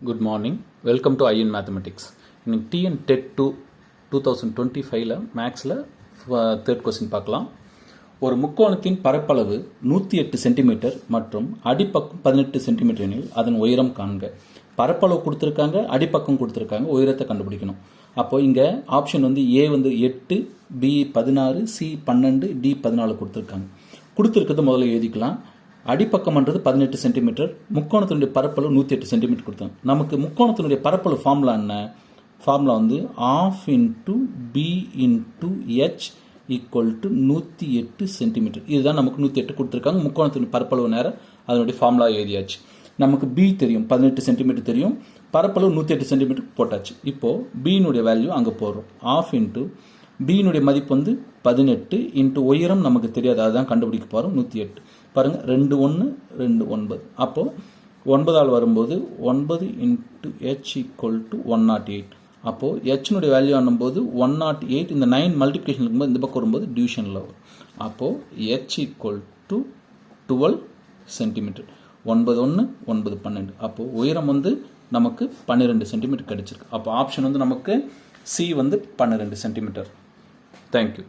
Good morning, welcome to IN mathematics. இன்னைக்கு TN TET 2025 மேக்ஸில் third question பார்க்கலாம். ஒரு முக்கோணத்தின் பரப்பளவு 108 சென்டிமீட்டர் மற்றும் அடிப்பக்கம் 18 சென்டிமீட்டர் எனில் அதன் உயரம் காண்க. பரப்பளவு கொடுத்துருக்காங்க, அடிப்பக்கம் கொடுத்துருக்காங்க, உயரத்தை கண்டுபிடிக்கணும். அப்போது இங்கே option A 8, B 16, C 12, D 14 கொடுத்துருக்கிறது முதல்ல எழுதிக்கலாம். அடிப்பக்கம்ன்றது 18 சென்டிமீட்டர், முக்கோணத்தினுடைய பரப்பளவு 108 சென்டிமீட்டர் கொடுத்தாங்க. நமக்கு முக்கோணத்தினுடைய பரப்பளவு ஃபார்முலா என்ன? Formula ½ into B into H equal to 108 centimetre. இதுதான் நமக்கு 108 கொடுத்துருக்காங்க. முக்கோணத்தினுடைய பரப்பளவு நேரம் அதனுடைய ஃபார்முலா எழுதியாச்சு. நமக்கு பி தெரியும், 18 சென்டிமீட்டர் தெரியும், பரப்பளவு 108 சென்டிமீட்டர் போட்டாச்சு. இப்போது பியினுடைய வேல்யூ அங்கே போடுறோம். ½ இன்ட்டு பியினுடைய மதிப்பு 18 இன்ட்டு உயரம் நமக்கு தெரியாது, அதுதான் கண்டுபிடிக்க போகிறோம். 108 பாருங்கள், 2 1 2 9. அப்போது 9ஆல் வரும்போது 9 இன்ட்டு ஹெச் ஈக்குவல் டு 108. அப்போது ஹெச்னுடைய வேல்யூ ஆனும்போது 108. இந்த 9 மல்டிப்ளிகேஷன் இருக்கும்போது இந்த பக்கம் வரும்போது டிவிஷனில் வரும். அப்போது ஹெச் ஈக்குவல் டு 12 சென்டிமீட்டர். 9 1 9 12. அப்போது உயரம் நமக்கு 12 சென்டிமீட்டர் கிடச்சிருக்கு. அப்போ ஆப்ஷன் நமக்கு சி 12 சென்டிமீட்டர். தேங்க்யூ.